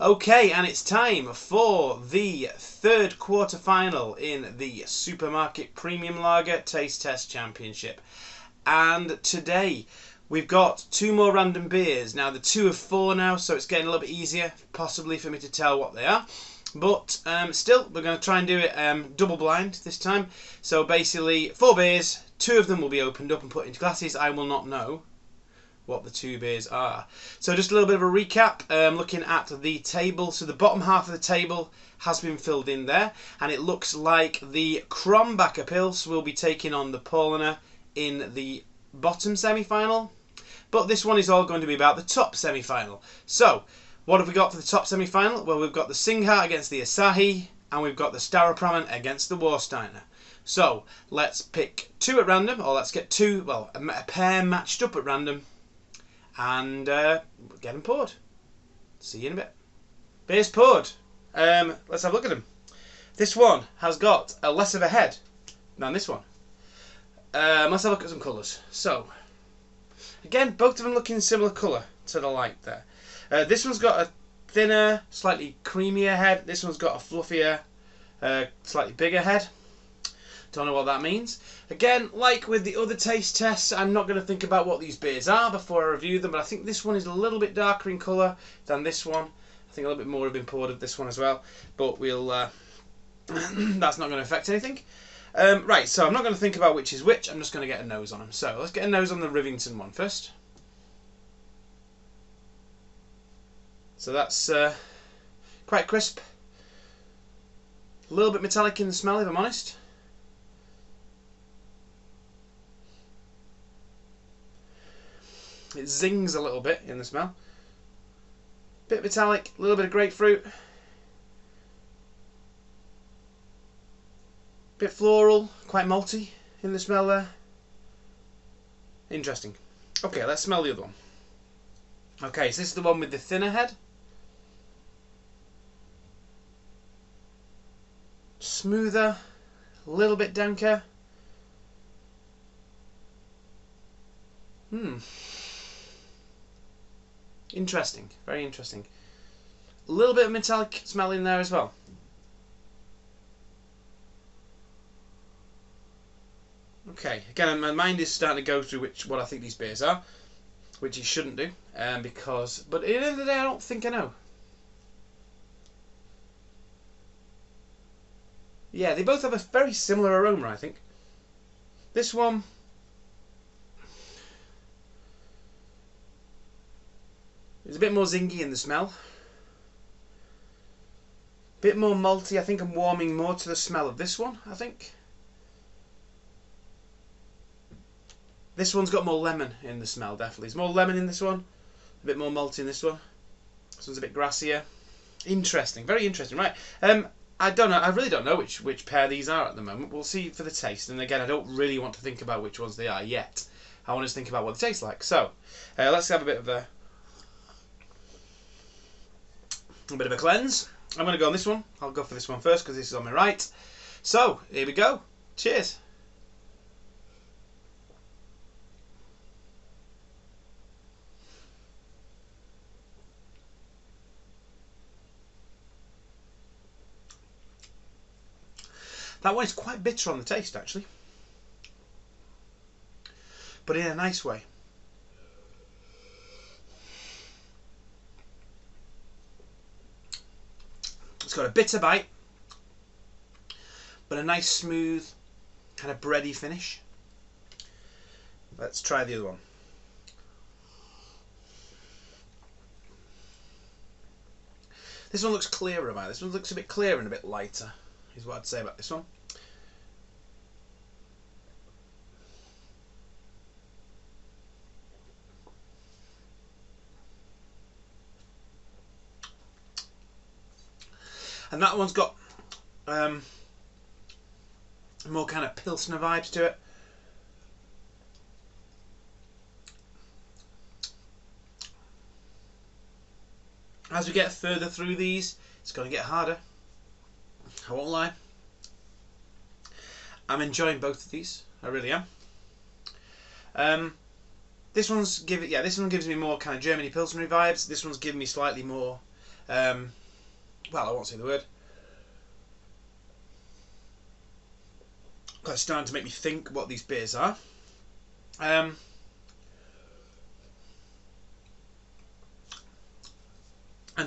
Okay, and it's time for the third quarter final in the Supermarket Premium Lager Taste Test Championship. And today we've got two more random beers. Now, the 2 of 4 now, so it's getting a little bit easier, possibly, for me to tell what they are. But still, we're going to try and do it double blind this time. So basically, 4 beers, 2 of them will be opened up and put into glasses. I will not know what the 2 beers are. So just a little bit of a recap, looking at the table. So the bottom half of the table has been filled in there, and it looks like the Krombacher Pils will be taking on the Paulaner in the bottom semi-final. But this one is all going to be about the top semi-final. So, what have we got for the top semi-final? Well, we've got the Singha against the Asahi, and we've got the Staropramen against the Warsteiner. So, let's pick 2 at random, or let's get 2, well, a pair matched up at random, and get them poured. See you in a bit. Beers poured. Let's have a look at them. This one has got a less of a head than this one. Let's have a look at some colours. So, again, both of them looking similar colour to the light there. This one's got a thinner, slightly creamier head. This one's got a fluffier, slightly bigger head. Don't know what that means. Again, like with the other taste tests, I'm not going to think about what these beers are before I review them, but I think this one is a little bit darker in colour than this one. I think a little bit more have been poured of this one as well, but we'll that's not going to affect anything. Right, so I'm not going to think about which is which, I'm just going to get a nose on them. So let's get a nose on the Rivington one first. So that's quite crisp. A little bit metallic in the smell, if I'm honest. It zings a little bit in the smell. Bit metallic, a little bit of grapefruit. Bit floral, quite malty in the smell there. Interesting. Okay, let's smell the other one. Okay, so this is the one with the thinner head. Smoother, a little bit danker. Interesting, very interesting. A little bit of metallic smell in there as well. Okay, again, my mind is starting to go through what I think these beers are, which you shouldn't do, but at the end of the day, I don't think I know. Yeah, they both have a very similar aroma, I think. This one, it's a bit more zingy in the smell. A bit more malty. I think I'm warming more to the smell of this one, I think. This one's got more lemon in the smell, definitely. There's more lemon in this one. A bit more malty in this one. This one's a bit grassier. Interesting, very interesting. Right, I don't know. I really don't know which pair these are at the moment. We'll see for the taste. And again, I don't really want to think about which ones they are yet. I want to think about what they taste like. So, let's have a bit of a cleanse. I'm going to go on this one. I'll go for this one first because this is on my right. So, here we go. Cheers. That one is quite bitter on the taste, actually. But in a nice way. It's got a bitter bite, but a nice smooth, kind of bready finish. Let's try the other one. This one looks clearer about this one looks a bit clearer and a bit lighter, is what I'd say about this one. And that one's got more kind of Pilsner vibes to it. As we get further through these, it's going to get harder. I won't lie. I'm enjoying both of these. I really am. This one gives me more kind of Germany Pilsner vibes. This one's giving me slightly more Well, I won't say the word. It's starting to make me think what these beers are. And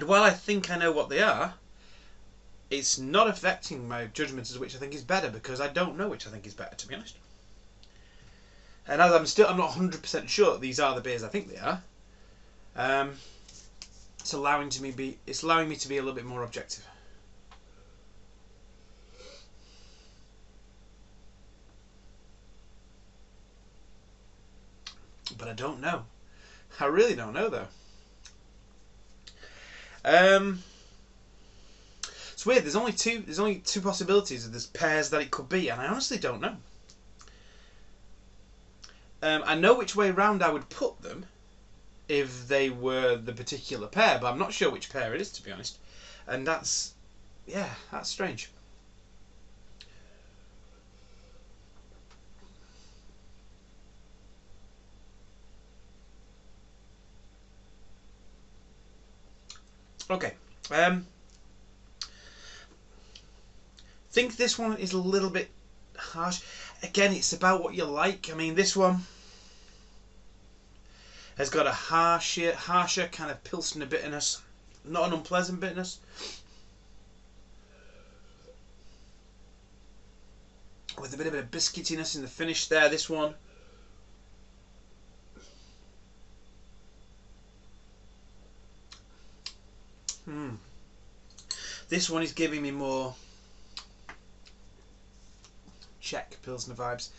while I think I know what they are, it's not affecting my judgment as to which I think is better, because I don't know which I think is better, to be honest. And as I'm not 100% sure that these are the beers I think they are. It's allowing me to be a little bit more objective. But I don't know. I really don't know, though. It's weird. There's only two possibilities of this pairs that it could be, and I honestly don't know. I know which way round I would put them if they were the particular pair, but I'm not sure which pair it is, to be honest. And that's strange. Okay. Think this one is a little bit harsh. Again, it's about what you like. I mean, this one has got a harsher kind of Pilsner bitterness, not an unpleasant bitterness. With a bit of biscuitiness in the finish there, this one. This one is giving me more Czech Pilsner vibes.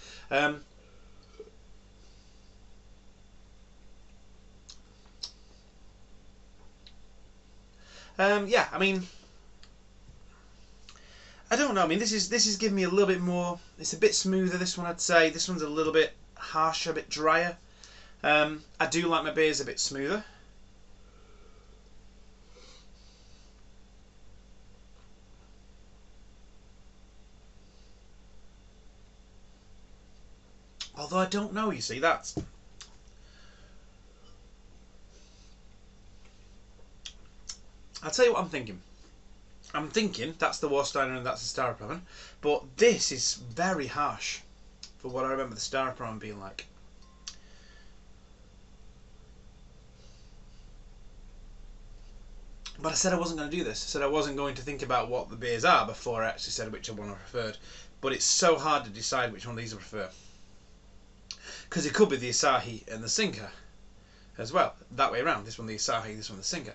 Yeah, I mean, I don't know. I mean, this is giving me a little bit more. It's a bit smoother. This one, I'd say. This one's a little bit harsher, a bit drier. I do like my beers a bit smoother. Although I don't know, you see, that's... I'll tell you what I'm thinking. I'm thinking that's the Warsteiner and that's the Staropramen, but this is very harsh for what I remember the Staropramen being like. But I said I wasn't going to do this. I said I wasn't going to think about what the beers are before I actually said which one I preferred. But it's so hard to decide which one of these I prefer. Because it could be the Asahi and the Sinker as well. That way around. This one the Asahi, this one the Sinker.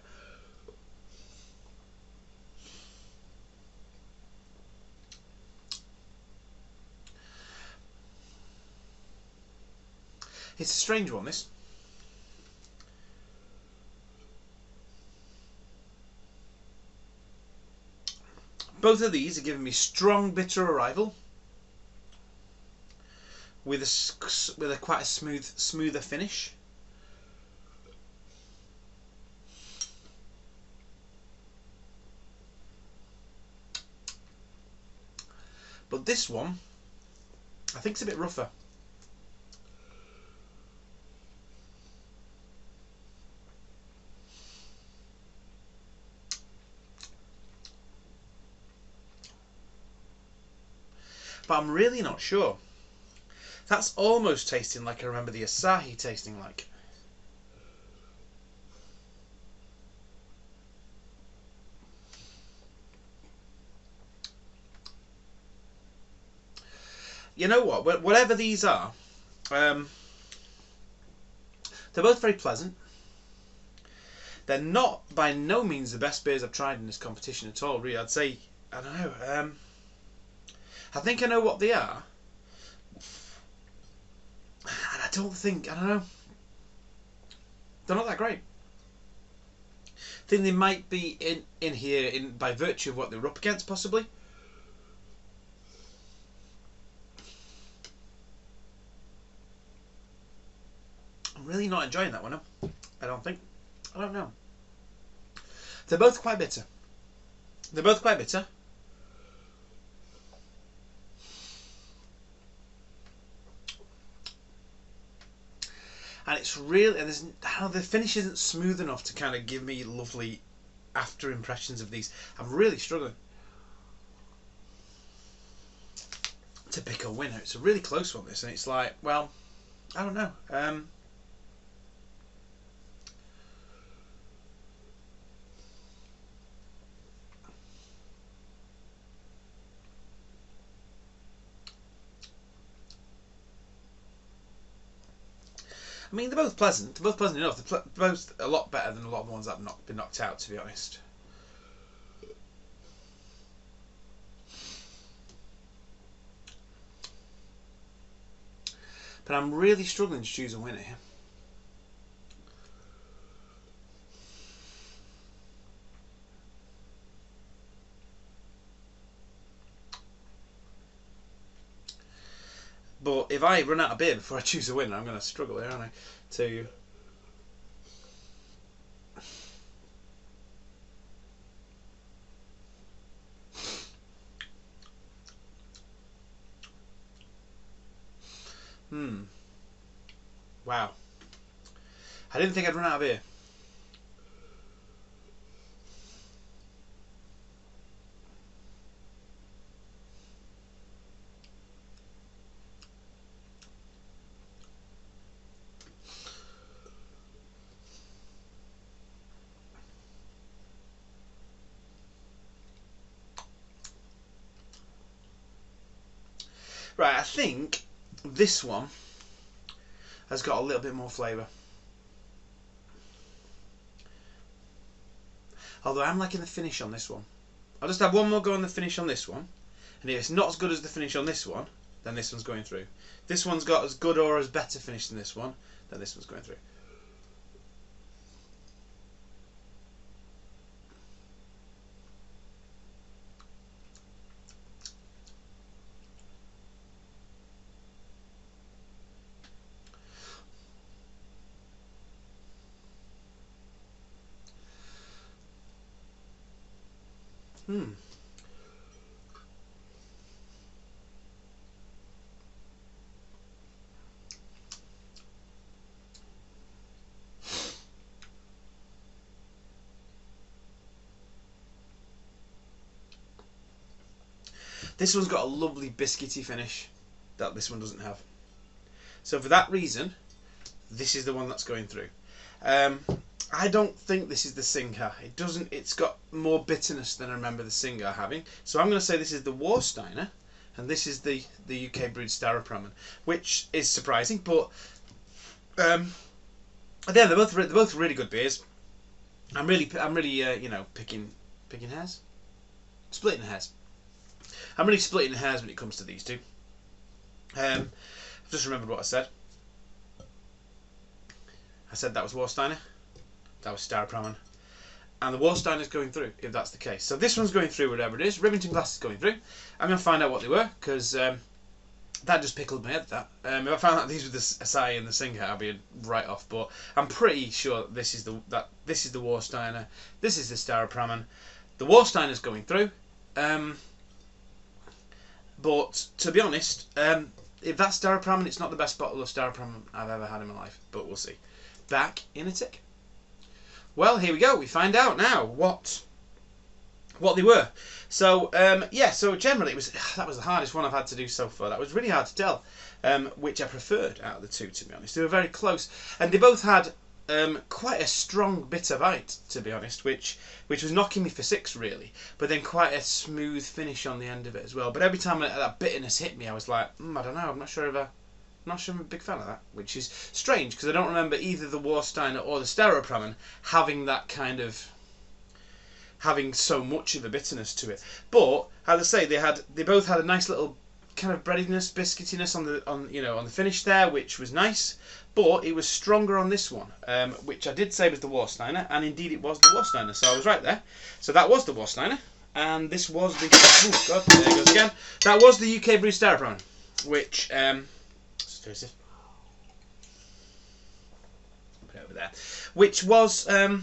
It's a strange one, this. Both of these are giving me strong bitter arrival, with a quite a smoother finish. But this one, I think, is a bit rougher. But I'm really not sure. That's almost tasting like I remember the Asahi tasting like. You know what? Whatever these are, they're both very pleasant. They're not by no means the best beers I've tried in this competition at all, really. I'd say, I don't know. I think I know what they are. And I don't know. They're not that great. I think they might be in here by virtue of what they're up against, possibly. I'm really not enjoying that one, I don't think. I don't know. They're both quite bitter. They're both quite bitter. And it's really, and the finish isn't smooth enough to kind of give me lovely after impressions of these. I'm really struggling to pick a winner. It's a really close one, this, and it's like, well, I don't know. I mean, they're both pleasant. They're both pleasant enough. They're both a lot better than a lot of the ones that have been knocked out, to be honest. But I'm really struggling to choose a winner here. But if I run out of beer before I choose a winner, I'm going to struggle here, aren't I? To... Wow. I didn't think I'd run out of beer. Right, I think this one has got a little bit more flavour. Although I'm liking the finish on this one. I'll just have one more go on the finish on this one. And if it's not as good as the finish on this one, then this one's going through. This one's got as good or as better finish than this one, then this one's going through. This one's got a lovely biscuity finish that this one doesn't have. So for that reason, this is the one that's going through. I don't think this is the Singer. It doesn't. It's got more bitterness than I remember the Singer having. So I'm going to say this is the Warsteiner, and this is the UK brewed Staropramen, which is surprising. But yeah, they're both really good beers. I'm really you know, picking hairs, splitting hairs. I'm really splitting hairs when it comes to these two. I've just remembered what I said. I said that was Warsteiner. That was Staropramen. And the Warsteiner's going through, if that's the case. So this one's going through, whatever it is. Rivington Glass is going through. I'm going to find out what they were, because that just pickled my head, that. If I found out these were the Asahi and the Singer, I'd be right off. But I'm pretty sure this is the Warsteiner. This is the Staropramen. The Warsteiner's going through. But to be honest, if that's Staropramen, it's not the best bottle of Staropramen I've ever had in my life. But we'll see. Back in a tick. Well, here we go. We find out now what they were. So yeah. So generally, that was the hardest one I've had to do so far. That was really hard to tell which I preferred out of the two. To be honest, they were very close, and they both had quite a strong bitter bite. To be honest, which was knocking me for six really. But then quite a smooth finish on the end of it as well. But every time that bitterness hit me, I was like, I don't know. I'm not sure I'm a big fan of that, which is strange because I don't remember either the Warsteiner or the Staropramen having that kind of so much of a bitterness to it. But as I say, they both had a nice little kind of breadiness, biscuitiness on the finish there, which was nice. But it was stronger on this one, which I did say was the Warsteiner, and indeed it was the Warsteiner. So I was right there. So that was the Warsteiner, and this was the oh god, there it goes again. That was the UK brewed Staropramen, which put it over there, which was I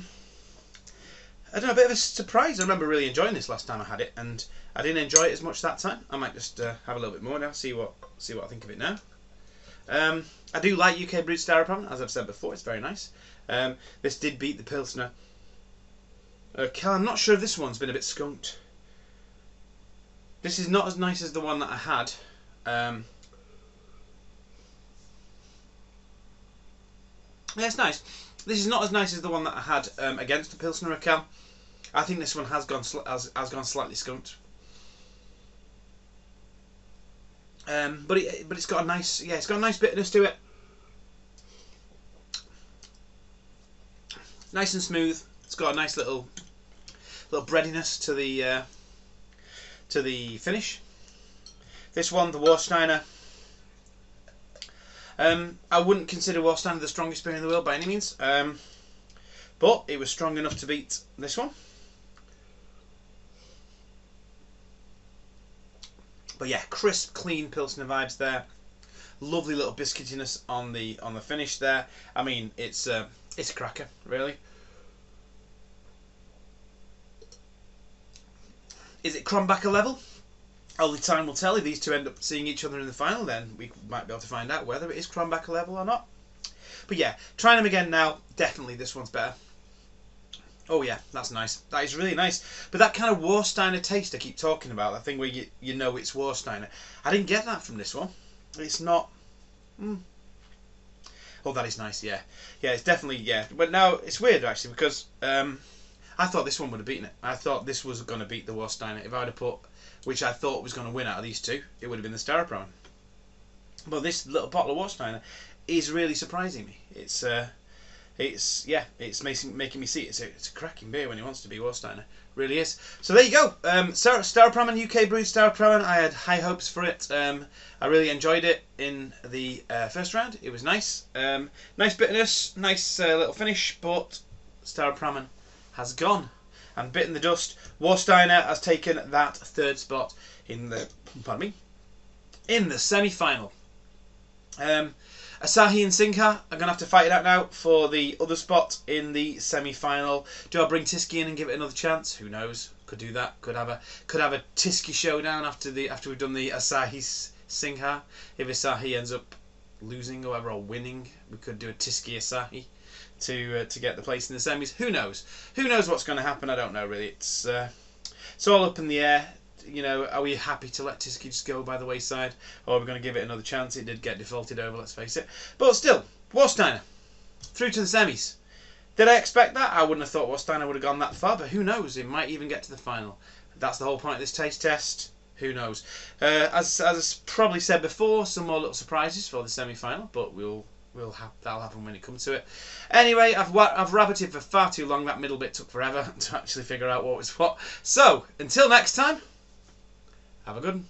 don't know, a bit of a surprise. I remember really enjoying this last time I had it, and I didn't enjoy it as much that time. I might just have a little bit more now, see what I think of it now. I do like UK brewed Staropramen, as I've said before. It's very nice. This did beat the Pilsner Okay, I'm not sure if this one's been a bit skunked. This is not as nice as the one that I had. Yeah, it's nice. This is not as nice as the one that I had against the Pilsner Urquell. I think this one has gone slightly skunked. But it's got a nice bitterness to it. Nice and smooth. It's got a nice little breadiness to the finish. This one, the Warsteiner. I wouldn't consider Warsteiner the strongest beer in the world by any means, but it was strong enough to beat this one. But yeah, crisp, clean Pilsner vibes there. Lovely little biscuitiness on the finish there. I mean, it's a cracker, really. Is it Kronbacher level? Only time will tell. If these two end up seeing each other in the final, then we might be able to find out whether it is Kronbacher level or not. But yeah, trying them again now, definitely this one's better. Oh yeah, that's nice. That is really nice. But that kind of Warsteiner taste I keep talking about, that thing where you know it's Warsteiner, I didn't get that from this one. It's not... Oh, that is nice, yeah. Yeah, it's definitely, yeah. But now, it's weird actually, because I thought this one would have beaten it. I thought this was going to beat the Warsteiner. If I would have put... which I thought was going to win out of these two, it would have been the Staropramen. But this little bottle of Warsteiner is really surprising me. It's making me see it. It's a cracking beer when it wants to be. Warsteiner really is. So there you go. Staropramen, UK brewed Staropramen. I had high hopes for it. I really enjoyed it in the first round. It was nice. Nice bitterness, nice little finish. But Staropramen has gone and bitten the dust. Warsteiner has taken that third spot in the semi-final. Asahi and Sinka are going to have to fight it out now for the other spot in the semi-final. Do I bring Tiski in and give it another chance? Who knows? Could do that. Could have a Tiski showdown after we've done the Asahi Sinka. If Asahi ends up losing or winning, we could do a Tiski Asahi to get the place in the semis. Who knows? Who knows what's going to happen? I don't know really. It's all up in the air. You know, are we happy to let Tiski just go by the wayside, or are we going to give it another chance? It did get defaulted over, let's face it. But still, Warsteiner through to the semis. Did I expect that? I wouldn't have thought Warsteiner would have gone that far, but who knows? It might even get to the final. That's the whole point of this taste test. Who knows? As I probably said before, some more little surprises for the semi-final, but that'll happen when it comes to it. Anyway, I've rabbited for far too long. That middle bit took forever to actually figure out what was what. So, until next time, have a good one.